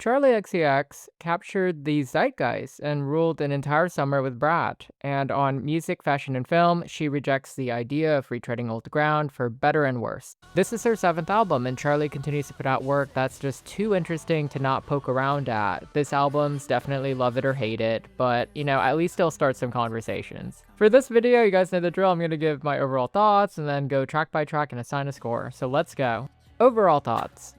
Charli XCX captured the zeitgeist and ruled an entire summer with Brat, and on music, fashion, and film, she rejects the idea of retreading old ground for better and worse. This is her 7th album, and Charli continues to put out work that's just too interesting to not poke around at. This album's definitely love it or hate it, but, at least it'll start some conversations. For this video, you guys know the drill, I'm going to give my overall thoughts and then go track by track and assign a score, so let's go. Overall thoughts.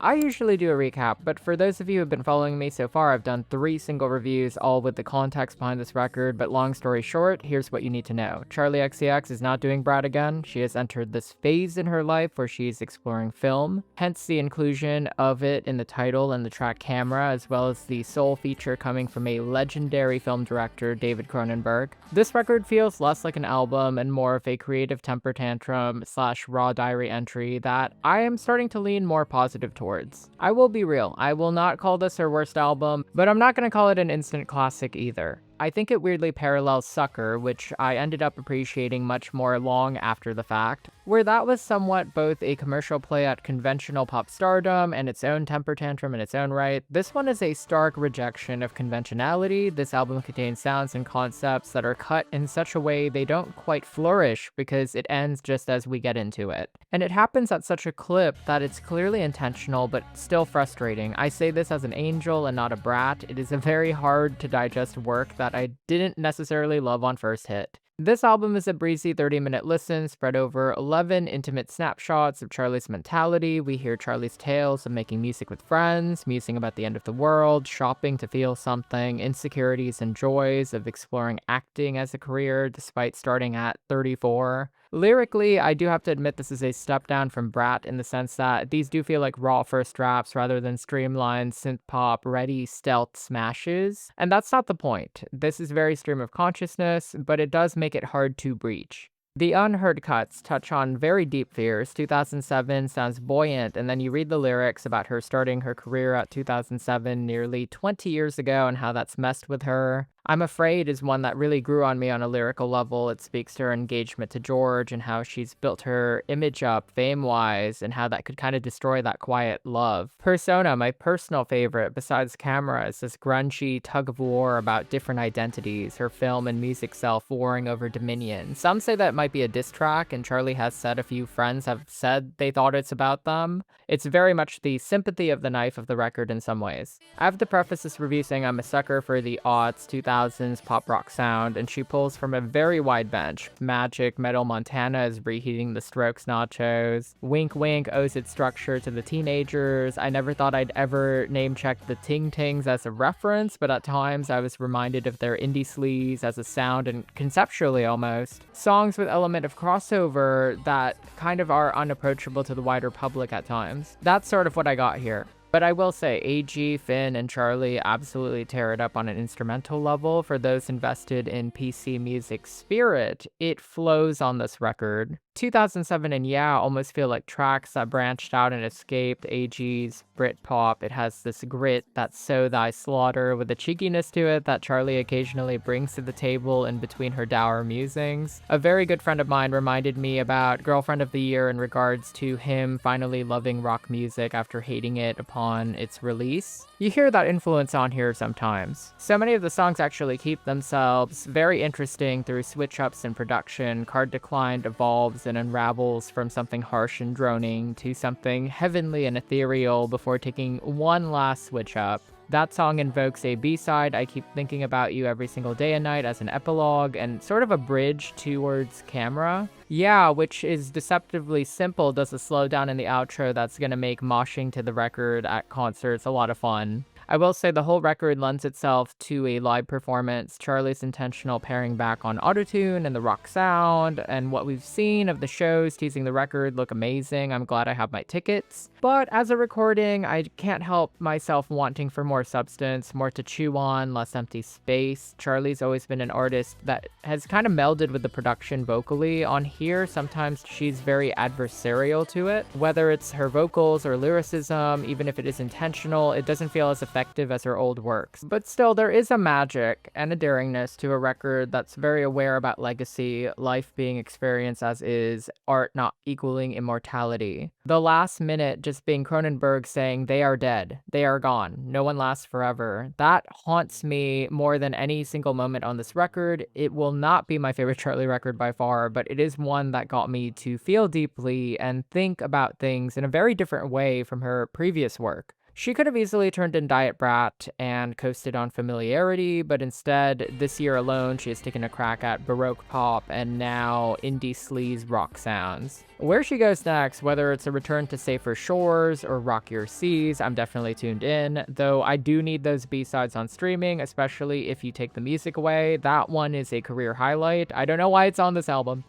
I usually do a recap, but for those of you who have been following me so far, I've done 3 single reviews, all with the context behind this record, but long story short, here's what you need to know. Charli XCX is not doing Brat again. She has entered this phase in her life where she's exploring film, hence the inclusion of it in the title and the track Camera, as well as the sole feature coming from a legendary film director, David Cronenberg. This record feels less like an album and more of a creative temper tantrum / raw diary entry that I am starting to lean more positive towards. I will be real, I will not call this her worst album, but I'm not going to call it an instant classic either. I think it weirdly parallels Sucker, which I ended up appreciating much more long after the fact, where that was somewhat both a commercial play at conventional pop stardom and its own temper tantrum in its own right. This one is a stark rejection of conventionality. This album contains sounds and concepts that are cut in such a way they don't quite flourish because it ends just as we get into it. And it happens at such a clip that it's clearly intentional but still frustrating. I say this as an angel and not a brat. It is a very hard to digest work that I didn't necessarily love on first hit. This album is a breezy 30-minute listen spread over 11 intimate snapshots of Charli's mentality. We hear Charli's tales of making music with friends, musing about the end of the world, shopping to feel something, insecurities and joys of exploring acting as a career despite starting at 34. Lyrically, I do have to admit this is a step down from Brat in the sense that these do feel like raw first drafts rather than streamlined synth-pop ready stealth smashes, and that's not the point. This is very stream of consciousness, but it does make it hard to breach. The unheard cuts touch on very deep fears. 2007 sounds buoyant, and then you read the lyrics about her starting her career at 2007 nearly 20 years ago and how that's messed with her. I'm Afraid is one that really grew on me on a lyrical level. It speaks to her engagement to George and how she's built her image up fame-wise and how that could kind of destroy that quiet love. Persona, my personal favorite, besides Camera, is this grungy tug-of-war about different identities, her film and music self warring over dominion. Some say that might be a diss track, and Charli has said a few friends have said they thought it's about them. It's very much the sympathy of the knife of the record in some ways. I have to preface this review saying I'm a sucker for the aughts, 2000s pop rock sound, and she pulls from a very wide bench. Magic, Metal Montana is reheating the Strokes nachos. Wink Wink owes its structure to the teenagers. I never thought I'd ever name-check the Ting Tings as a reference, but at times I was reminded of their indie sleaze as a sound and conceptually almost. Songs with element of crossover that kind of are unapproachable to the wider public at times. That's sort of what I got here. But I will say, AG, Finn, and Charli absolutely tear it up on an instrumental level. For those invested in PC music spirit, it flows on this record. 2007 and Yeah almost feel like tracks that branched out and escaped AG's Britpop. It has this grit that's So Thy Slaughter with a cheekiness to it that Charli occasionally brings to the table in between her dour musings. A very good friend of mine reminded me about Girlfriend of the Year in regards to him finally loving rock music after hating it upon its release. You hear that influence on here sometimes. So many of the songs actually keep themselves very interesting through switch-ups in production. Card Declined evolves and unravels from something harsh and droning to something heavenly and ethereal before taking one last switch up. That song invokes a B-side, I Keep Thinking About You Every Single Day and Night, as an epilogue and sort of a bridge towards Camera. Yeah, which is deceptively simple, does a slowdown in the outro that's gonna make moshing to the record at concerts a lot of fun. I will say the whole record lends itself to a live performance. Charli's intentional paring back on autotune and the rock sound, and what we've seen of the shows teasing the record look amazing. I'm glad I have my tickets. But as a recording, I can't help myself wanting for more substance, more to chew on, less empty space. Charli's always been an artist that has kind of melded with the production vocally. On here, sometimes she's very adversarial to it. Whether it's her vocals or lyricism, even if it is intentional, it doesn't feel as if effective as her old works. But still, there is a magic and a daringness to a record that's very aware about legacy, life being experienced as is, art not equaling immortality. The last minute just being Cronenberg saying, "They are dead, they are gone, no one lasts forever," that haunts me more than any single moment on this record. It will not be my favorite Charli record by far, but it is one that got me to feel deeply and think about things in a very different way from her previous work. She could have easily turned in Diet Brat and coasted on familiarity, but instead, this year alone, she has taken a crack at Baroque pop and now indie sleaze rock sounds. Where she goes next, whether it's a return to safer shores or rockier seas, I'm definitely tuned in, though I do need those B-sides on streaming, especially if you take the music away. That one is a career highlight. I don't know why it's on this album.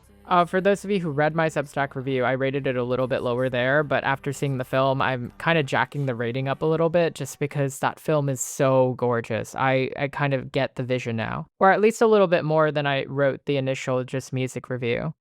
For those of you who read my Substack review, I rated it a little bit lower there, but after seeing the film, I'm kind of jacking the rating up a little bit just because that film is so gorgeous. I kind of get the vision now, or at least a little bit more than I wrote the initial just music review.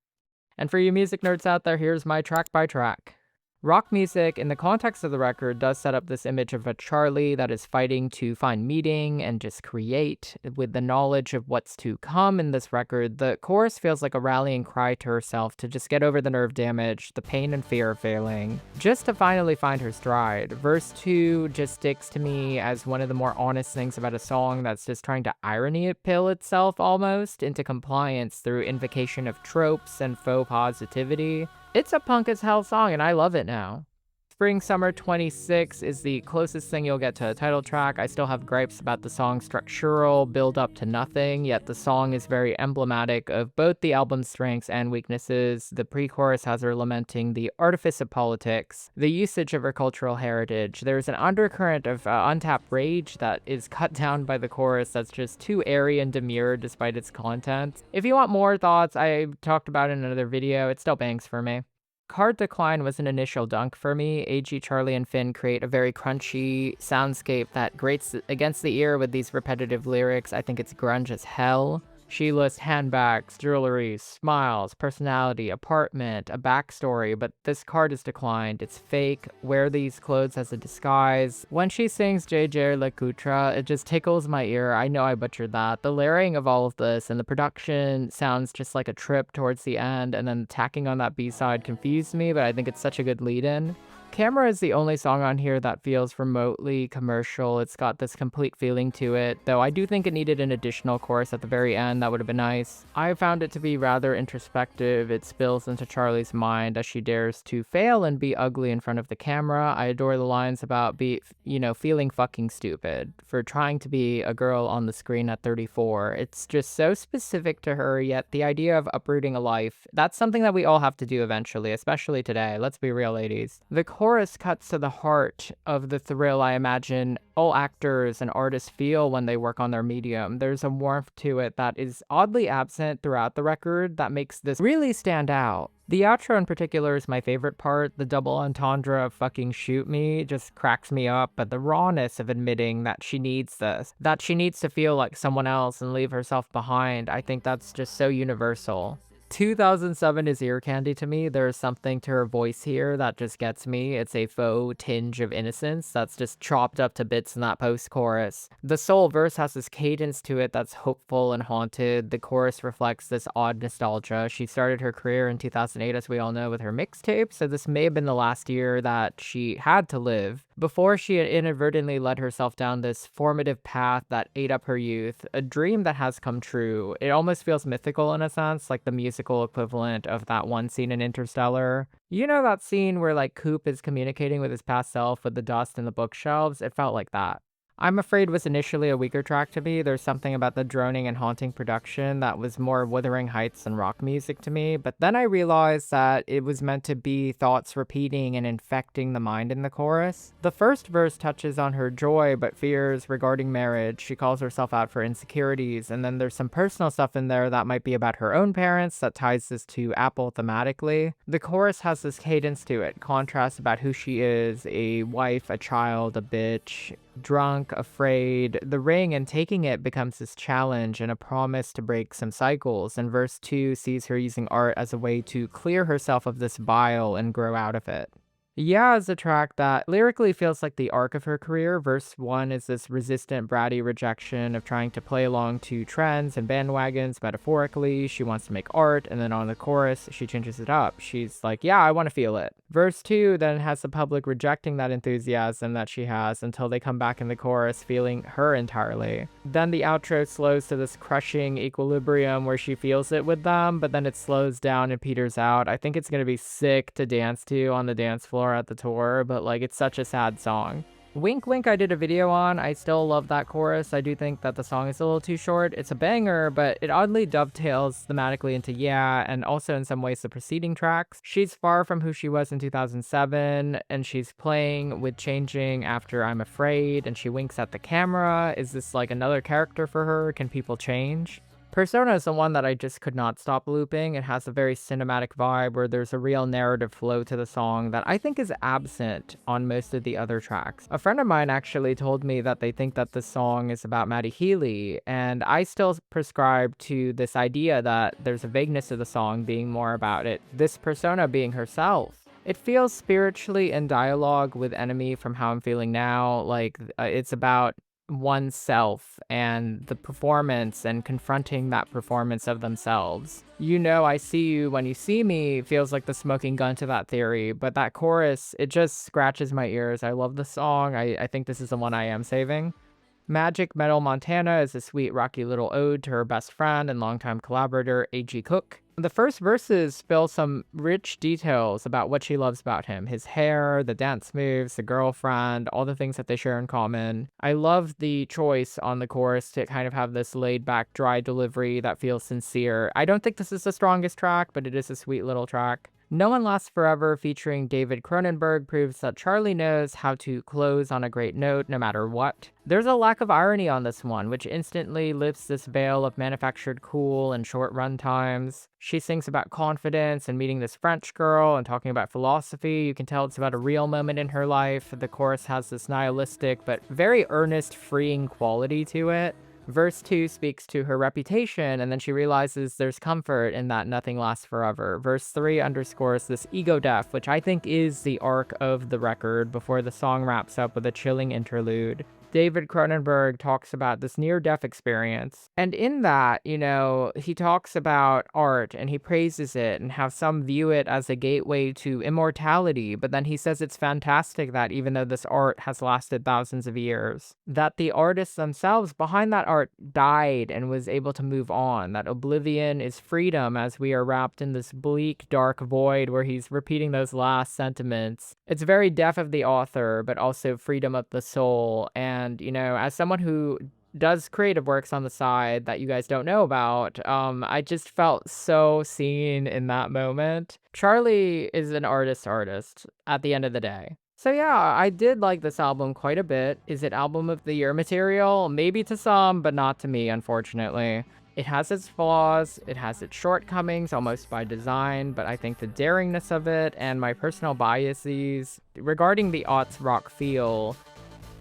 And for you music nerds out there, here's my track by track. Rock music, in the context of the record, does set up this image of a Charli that is fighting to find meaning and just create. With the knowledge of what's to come in this record, the chorus feels like a rallying cry to herself to just get over the nerve damage, the pain and fear of failing, just to finally find her stride. Verse 2 just sticks to me as one of the more honest things about a song that's just trying to irony pill itself almost into compliance through invocation of tropes and faux positivity. It's a punk as hell song, and I love it now. Spring Summer 26 is the closest thing you'll get to a title track. I still have gripes about the song's structural build up to nothing, yet the song is very emblematic of both the album's strengths and weaknesses. The pre-chorus has her lamenting the artifice of politics, the usage of her cultural heritage. There's an undercurrent of untapped rage that is cut down by the chorus that's just too airy and demure despite its content. If you want more thoughts, I talked about it in another video. It still bangs for me. Card Decline was an initial dunk for me. AG, Charli, and Finn create a very crunchy soundscape that grates against the ear with these repetitive lyrics. I think it's grunge as hell. She lists handbags, jewelry, smiles, personality, apartment, a backstory, but this card is declined. It's fake. Wear these clothes as a disguise. When she sings JJ Le Coutre, it just tickles my ear. I know I butchered that. The layering of all of this and the production sounds just like a trip towards the end, and then tacking on that B-side confused me, but I think it's such a good lead-in. Camera is the only song on here that feels remotely commercial. It's got this complete feeling to it, though I do think it needed an additional chorus at the very end. That would have been nice. I found it to be rather introspective. It spills into Charli's mind as she dares to fail and be ugly in front of the camera. I adore the lines about feeling fucking stupid for trying to be a girl on the screen at 34. It's just so specific to her, yet the idea of uprooting a life, that's something that we all have to do eventually, especially today. Let's be real, ladies. The chorus cuts to the heart of the thrill I imagine all actors and artists feel when they work on their medium. There's a warmth to it that is oddly absent throughout the record that makes this really stand out. The outro in particular is my favorite part. The double entendre of fucking shoot me just cracks me up, but the rawness of admitting that she needs this, that she needs to feel like someone else and leave herself behind, I think that's just so universal. 2007 is ear candy to me. There's something to her voice here that just gets me. It's a faux tinge of innocence that's just chopped up to bits in that post-chorus. The soul verse has this cadence to it that's hopeful and haunted. The chorus reflects this odd nostalgia. She started her career in 2008, as we all know, with her mixtape, so this may have been the last year that she had to live before she had inadvertently led herself down this formative path that ate up her youth, a dream that has come true. It almost feels mythical in a sense, like the musical equivalent of that one scene in Interstellar. You know that scene where like Coop is communicating with his past self with the dust in the bookshelves? It felt like that. I'm Afraid was initially a weaker track to me. There's something about the droning and haunting production that was more Wuthering Heights than rock music to me, but then I realized that it was meant to be thoughts repeating and infecting the mind in the chorus. The first verse touches on her joy but fears regarding marriage. She calls herself out for insecurities, and then there's some personal stuff in there that might be about her own parents that ties this to Apple thematically. The chorus has this cadence to it, contrast about who she is, a wife, a child, a bitch, drunk, afraid. The ring and taking it becomes this challenge and a promise to break some cycles, and verse 2 sees her using art as a way to clear herself of this bile and grow out of it. Yeah is a track that lyrically feels like the arc of her career. Verse 1 is this resistant, bratty rejection of trying to play along to trends and bandwagons metaphorically. She wants to make art, and then on the chorus, she changes it up. She's like, yeah, I want to feel it. Verse 2 then has the public rejecting that enthusiasm that she has until they come back in the chorus feeling her entirely. Then the outro slows to this crushing equilibrium where she feels it with them, but then it slows down and peters out. I think it's going to be sick to dance to on the dance floor at the tour, but like it's such a sad song. Wink Wink I did a video on. I still love that chorus. I do think that the song is a little too short. It's a banger, but it oddly dovetails thematically into Yeah, and also in some ways the preceding tracks. She's far from who she was in 2007, and she's playing with changing after I'm Afraid, and she winks at the camera. Is this like another character for her? Can people change? Persona is the one that I just could not stop looping. It has a very cinematic vibe where there's a real narrative flow to the song that I think is absent on most of the other tracks. A friend of mine actually told me that they think that this song is about Maddie Healy, and I still prescribe to this idea that there's a vagueness to the song being more about this persona being herself. It feels spiritually in dialogue with Enemy from How I'm Feeling Now, like it's about oneself and the performance and confronting that performance of themselves. You know, I see you when you see me feels like the smoking gun to that theory, but that chorus, it just scratches my ears. I love the song. I think this is the one I am saving. Magic Metal Montana is a sweet, rocky little ode to her best friend and longtime collaborator, A.G. Cook. The first verses spill some rich details about what she loves about him: his hair, the dance moves, the girlfriend, all the things that they share in common. I love the choice on the chorus to kind of have this laid back, dry delivery that feels sincere. I don't think this is the strongest track, but it is a sweet little track. No One Lasts Forever featuring David Cronenberg proves that Charli knows how to close on a great note no matter what. There's a lack of irony on this one, which instantly lifts this veil of manufactured cool and short run times. She sings about confidence and meeting this French girl and talking about philosophy. You can tell it's about a real moment in her life. The chorus has this nihilistic but very earnest, freeing quality to it. Verse 2 speaks to her reputation, and then she realizes there's comfort in that nothing lasts forever. Verse 3 underscores this ego death, which I think is the arc of the record before the song wraps up with a chilling interlude. David Cronenberg talks about this near-death experience. And in that, you know, he talks about art and he praises it and how some view it as a gateway to immortality, but then he says it's fantastic that even though this art has lasted thousands of years, that the artists themselves behind that art died and was able to move on, that oblivion is freedom as we are wrapped in this bleak, dark void where he's repeating those last sentiments. It's very death of the author, but also freedom of the soul. And, you know, as someone who does creative works on the side that you guys don't know about, I just felt so seen in that moment. Charli is an artist at the end of the day. So yeah, I did like this album quite a bit. Is it album of the year material? Maybe to some, but not to me, unfortunately. It has its flaws, it has its shortcomings almost by design, but I think the daringness of it and my personal biases regarding the aughts rock feel,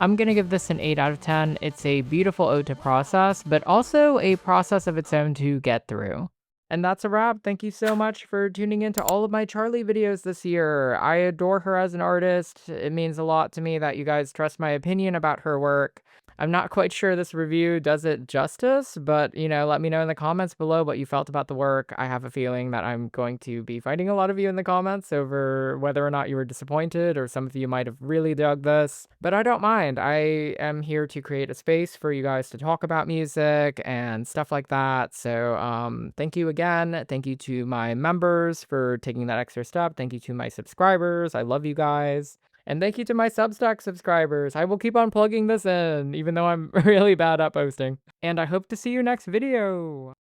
I'm gonna give this an 8 out of 10. It's a beautiful ode to process, but also a process of its own to get through. And that's a wrap. Thank you so much for tuning into all of my Charli videos this year. I adore her as an artist. It means a lot to me that you guys trust my opinion about her work. I'm not quite sure this review does it justice, but, you know, let me know in the comments below what you felt about the work. I have a feeling that I'm going to be fighting a lot of you in the comments over whether or not you were disappointed, or some of you might have really dug this, but I don't mind. I am here to create a space for you guys to talk about music and stuff like that. So, thank you again. Thank you to my members for taking that extra step. Thank you to my subscribers. I love you guys. And thank you to my Substack subscribers. I will keep on plugging this in, even though I'm really bad at posting. And I hope to see you next video.